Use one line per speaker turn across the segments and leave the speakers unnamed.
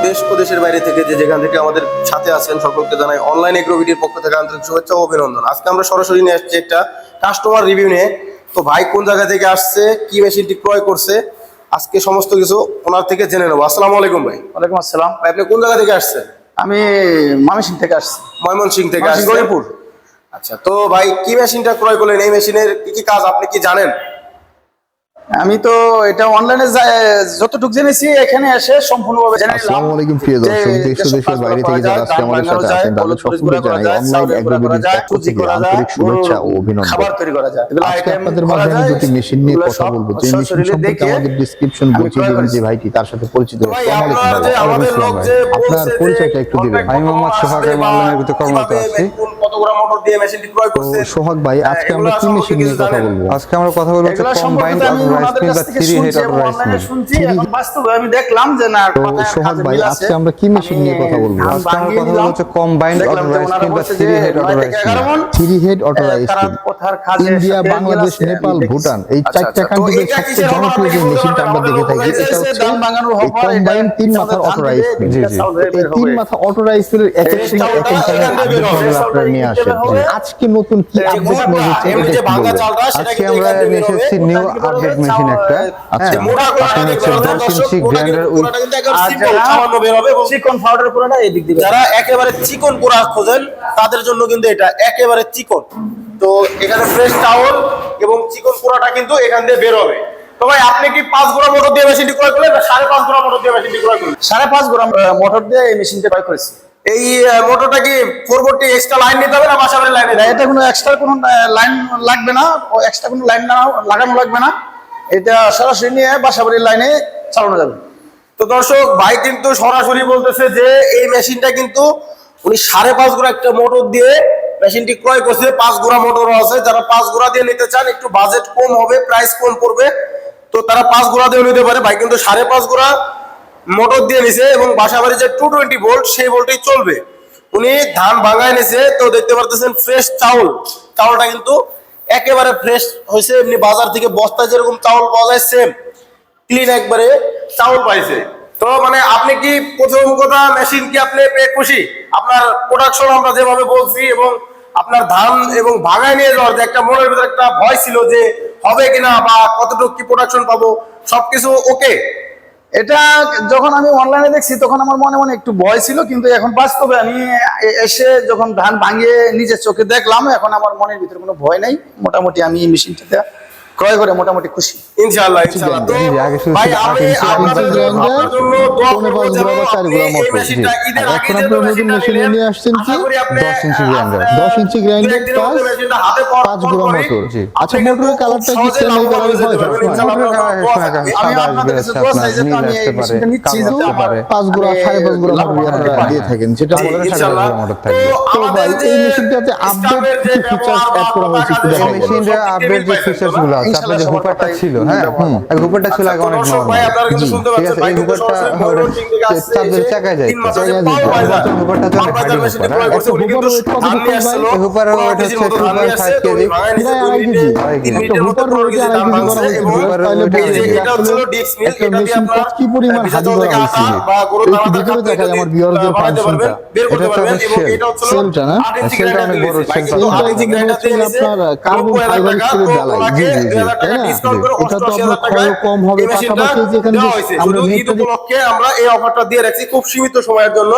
দেশ ও দেশের বাইরে থেকে যেখান থেকে আমাদের সাথে আছেন সকলকে জানাই অনলাইন এগ্রোভিডির পক্ষ থেকে আন্তরিক শুভেচ্ছা ও অভিনন্দন। আজকে আমরা সরাসরি নিয়ে আসছি একটা কাস্টমার রিভিউ নিয়ে। তো ভাই কোন জায়গা থেকে আসছে, কি মেশিনটি ক্রয় করছে, আজকে সমস্ত কিছু ওনার থেকে জেনে নেবো। আসসালামু আলাইকুম ভাই।
ওয়ালাইকুম আসসালাম।
ভাই আপনি কোন জায়গা থেকে আসছেন?
আমি ময়মনসিংহ থেকে আসছি।
ময়মনসিংহ থেকে আসছেন।
গরিপুর।
আচ্ছা, তো ভাই কি মেশিনটা ক্রয় করলেন? এই মেশিনের কি কি কাজ আপনি কি জানেন?
আমি তো এটা অনলাইনে যতটুকু জেনেছি এখানে এসে সম্পূর্ণভাবে জেনে নিলাম।
আসসালামু আলাইকুম প্রিয় দর্শক, দেশ ও দেশের বাইরে থেকে যারা আজকে আমাদের সাথে আছেন তাদের সকলকে জানাই অনলাইন এগ্রোভিডির পক্ষ থেকে আন্তরিক শুভেচ্ছা ও অভিনন্দন।
খাবার তৈরি করা যায়,
আজকে আপনাদের মাধ্যমে দুটি মেশিন নিয়ে কথা বলবো। যে মেশিন সম্পর্কে আমাদের ডেসক্রিপশন বলছি দিবেন যে ভাইটি, তার সাথে পরিচিত হন। আসসালামু আলাইকুম ভাই, আপনার পরিচয়টা একটু দিবেন।
আমি মোহাম্মদ সোহাগ, অনলাইনের ভিতরে কর্মরত আছি।
কতগুলো মোটর দিয়ে মেশিনটি ক্রয়
তো
করছেন?
সোহাগ ভাই, আজকে আমরা কি মেশিন নিয়ে কথা বলবো?
আজকে আমরা কথা বলবো হচ্ছে কম্বাইন্ড অটোরাইস মিল বা 3 হেড অটোরাইস মিল।
এখন বাস্তবে আমি দেখলাম যে না,
তো সোহাগ ভাই, আজকে আমরা কি মেশিন নিয়ে কথা বলবো?
আজকে আমরা কথা বলবো হচ্ছে কম্বাইন্ড অটোরাইস মিল বা 3 হেড অটোরাইস মিল।
3 হেড অটোরাইস মিল। ইন্ডিয়া, বাংলাদেশ, নেপাল, ভুটান এই চারটা কান্ট্রির সবচেয়ে জনপ্রিয় যে মেশিনটা আমরা দেখে থাকি এটা হচ্ছে এই কম্বাইন্ড 3 মাথার অটোরাইস মিল।
জি জি,
এই 3 মাথা অটোরাইস মিলের এক এক সময় এক এক ধরনের আপডেট মডেল আপনারা নিয়ে আসেন। আজকে নতুন কি আপডেট নিয়ে এসেছে এটা একটু বলবেন।
আজকে আমরা নিয়ে এসেছি নিউ আপডেট মেশিন একটা।
আচ্ছা,
আপনার হচ্ছে 10 ইঞ্চি গ্রাইন্ডার উইথ
চিকন পাউডার পুরোটা এই দিক দিয়ে।
যারা একেবারে চিকন পোড়া খোঁজেন তাদের জন্য কিন্তু এটা একেবারে চিকন। তো এখানে ফ্রেশ টাওয়াল এবং চিকন পোড়াটা কিন্তু এখান দিয়ে বের হবে। তো ভাই আপনি কি 5 গোড়া মোটর দিয়ে মেশিনটি ক্রয় করলেন না 5.5 গোড়া মোটর দিয়ে মেশিনটি ক্রয় করলেন?
5.5 গ্রাম মোটর দিয়ে এই মেশিনটা ক্রয় করেছি।
এই মোটরটা কি 440 এক্সট্রা লাইন নিতে হবে না বাসাবাড়ির লাইনে?
না, এটা কোনো এক্সট্রা কোনো লাইন লাগবে না, ও এক্সট্রা কোনো লাইন লাগানো লাগবে না। এটা সরাসরি নিয়ে বাসাবাড়ির লাইনে চালানো যাবে।
তো দর্শক, ভাই কিন্তু সরাসরি বলতেছে যে এই মেশিনটা কিন্তু উনি 5.5 গোড়া একটা মোটর দিয়ে মেশিনটি ক্রয় করছে। 5 গোড়া মোটর আছে, যারা 5 গোড়া দিয়ে নিতে চান, একটু বাজেট কম হবে, প্রাইস কম পড়বে, তো তারা 5 গোড়া দিয়ে নিতে পারে। ভাই কিন্তু 5.5 গোড়া মোটর দিয়ে নিছে এবং বাসাবাড়ি যে 220 ভোল্ট সেই ভোল্টেই চলবে। উনি ধান ভাঙায় নিছে। তো দেখতে পারতেছেন ফ্রেশ চাউলটা কিন্তু একেবারে ফ্রেশ হয়েছে। এমনি বাজার থেকে বস্তায় যেরকম চাউল পাওয়া যায় সেম ক্লিন একবারে চাউল পাইছে। তো মানে আপনি কি প্রথম কথা মেশিন কি আপনি পেয়ে খুশি? আপনার প্রোডাকশন আমরা যেভাবে বলছি এবং আপনার ধান এবং ভাঙায় নিয়ে যাওয়ার যে একটা মনের ভিতরে একটা ভয় ছিল যে হবে কিনা বা কতটুকু কি প্রোডাকশন পাবো, সবকিছু ওকে?
এটা যখন আমি অনলাইনে দেখছি তখন আমার মনে মনে একটু ভয় ছিল, কিন্তু এখন বাস্তবে আমি এসে যখন ধান ভাঙিয়ে নিজের চোখে দেখলাম, এখন আমার মনের ভিতরে কোনো ভয় নাই। মোটামুটি আমি এই মেশিনটাতে ক্রয় করে মোটামুটি খুশি,
ইনশাআল্লাহ। তো ভাই আমি আপনাদের জন্য দোয়া করব যেন আপনি এই মেশিনটা ঈদের আগে যে
নতুন মেশিন নিয়ে আসছেন কি
10 inch grinder.
10 inch grinder plus 5 গোড়া মোটর। আচ্ছা, মোটরের কালারটা কি চেঞ্জ এই কালারে হয়?
আমি আপনাদের কাছে দোয়া চাই যে আমি এই মেশিনটা নিচ্ছি যাতে আমার
5 গোড়া 5.5 গোড়া মোটর আপনারা দিয়ে থাকেন, যেটা বলে 5.5 গোড়া মোটর থাকে। তো ভাই এই মেশিনটাতে আপডেট কিছু ফিচারস অ্যাড করা হয়েছে একটু
এই
দেখাবেন?
মেশিনের আপডেট যে ফিচারস গুলো আছে, আপনার যে হুপারটা ছিল, হ্যাঁ এই হুপারটা ছিল আগে অনেক
দর্শক ভাই আপনারা কিন্তু শুনতে
ঠিক
পাচ্ছেন,
আছে,
ভাই
এই
কিন্তু
হুপারটা
সরাসরি ময়মনসিংহ থেকে আসছে,
চার্জের চাকায় যায়,
হুপারটা
হুপারটা তো হার্ডি হুপার।
করছে উনি কিন্তু ধান নিয়ে আসছিল,
এই হুপার ওয়েট হচ্ছে 2.5 কেজি।
একটা হুপার রোডে 2.5 কেজি করা হয়েছে। তাহলে
এটা হচ্ছে ডিক্স মিল,
একটা
এটা দিয়ে
মেশিন
আপনারা
কি পরিমাণ হাজি করা হয়েছে
বা গরু
একটু ভিতরে দেখাই আমার ভিউয়ারদের ফাংশনটা।
বের করতে
এটা
পারবেন। এবং
shell,
এটা হচ্ছে
সেলটা না,
সেলটা অনেক বড় সেল।
আপনার কার্বন ফাইবার স্টিলের ডালাই। জি জি জি, তাই না? এটা তো আপনার ক্ষয় কম হবে, পাশাপাশি যেখানে আমরা নেট
উপলক্ষে আমরা এই অফারটা দিয়ে রাখছি খুব সীমিত সময়ের জন্য।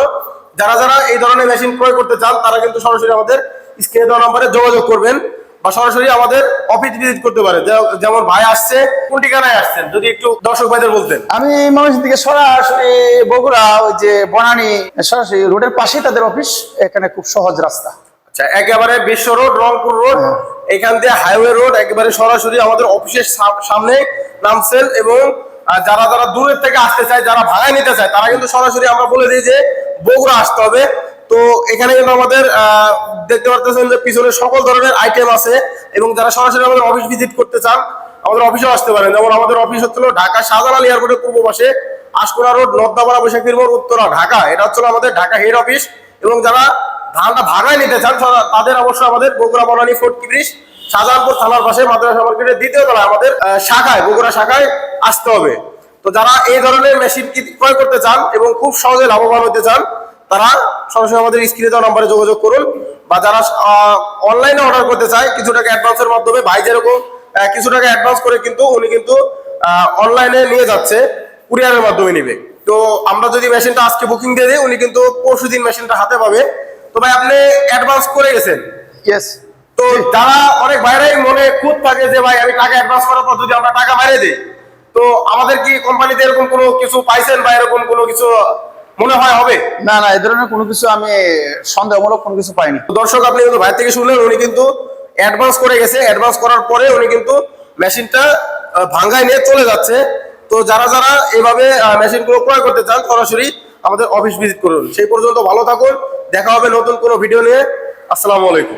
যারা যারা এই ধরনের মেশিন ক্রয় করতে চান তারা কিন্তু সরাসরি আমাদের স্ক্রিনে দেওয়া নম্বরে যোগাযোগ করবেন বা সরাসরি আমাদের অফিস ভিজিট করতে পারেন। যেমন ভাই আসছে, কোন ঠিকানায় আসছেন যদি একটু দর্শক ভাইদের বলতেন।
আমি ময়মনসিংহ থেকে সরাসরি বগুড়া ওই যে বনানী সরাসরি রোডের পাশেই তাদের অফিস, এখানে খুব সহজ রাস্তা।
আচ্ছা, একেবারে বিশ্ব রোড, রংপুর রোড, এখান দিয়ে হাইওয়ে রোড, একেবারে সরাসরি আমাদের অফিসের সামনে নামছেন। এবং যারা যারা দূরের থেকে আসতে চায়, যারা ভাড়ায় নিতে চায়, তারা কিন্তু সরাসরি আমরা বলে দিই যে বগুড়া আসতে হবে। তো এখানে কিন্তু আমাদের দেখতে পারতেছেন যে পিছনে সকল ধরনের আইটেম আছে। এবং যারা সরাসরি আমাদের অফিস ভিজিট করতে চান আমাদের অফিসেও আসতে পারেন। যেমন আমাদের অফিস হচ্ছিল ঢাকা শাহজালাল এয়ারপোর্টের পূর্ব পাশে, আশকোনা রোড, নর্দাপাড়া, বৈশাখীর মোড়, উত্তরা, ঢাকা। এটা হচ্ছিল আমাদের ঢাকা হেড অফিস। এবং যারা ধানটা ভাড়ায় নিতে চান তাদের অবশ্যই আমাদের বগুড়া বনানী ফোর্ট ব্রিজ শাহজাহানপুর থানার পাশে মাদ্রাসা মার্কেটের দ্বিতীয় তলায় আমাদের শাখায়, বগুড়া শাখায় আসতে হবে। তো যারা এই ধরনের মেশিন ক্রয় করতে চান এবং খুব সহজে লাভবান হতে চান, তারা সরাসরি আমাদের স্ক্রিনে দেওয়া নম্বরে যোগাযোগ করুন। বা যারা অনলাইনে অর্ডার করতে চায় কিছু টাকা অ্যাডভান্সের মাধ্যমে, ভাই যেরকম কিছু টাকা অ্যাডভান্স করে কিন্তু উনি কিন্তু অনলাইনে নিয়ে যাচ্ছে, কুরিয়ারের মাধ্যমে নিবে। তো আমরা যদি মেশিনটা আজকে বুকিং দিয়ে দিই, উনি কিন্তু পরশুদিন মেশিনটা হাতে পাবে। তো ভাই আপনি অ্যাডভান্স করে গেছেন,
ইয়েস।
তো যারা অনেক বাইরে মনে খুঁত থাকে যে ভাই আমি টাকা অ্যাডভান্স করার পর যদি আমরা টাকা বাইরে দিই, তো আমাদের কি কোম্পানিতে এরকম কোনো কিছু পাইছেন বা এরকম কোনো কিছু মনে হয় হবে?
না না, এই ধরনের কোনো কিছু আমি সন্দেহমূলক কোনো কিছু পাইনি।
তো দর্শক, আপনি কিন্তু ভাই থেকে শুনলেন, উনি কিন্তু অ্যাডভান্স করে গেছে, অ্যাডভান্স করার পরে উনি কিন্তু মেশিনটা ভাঙ্গায় নিয়ে চলে যাচ্ছে। তো যারা যারা এভাবে মেশিনগুলো ক্রয় করতে চান, সরাসরি আমাদের অফিস ভিজিট করুন। সেই পর্যন্ত ভালো থাকুন, দেখা হবে নতুন কোনো ভিডিও নিয়ে। আসসালামু আলাইকুম।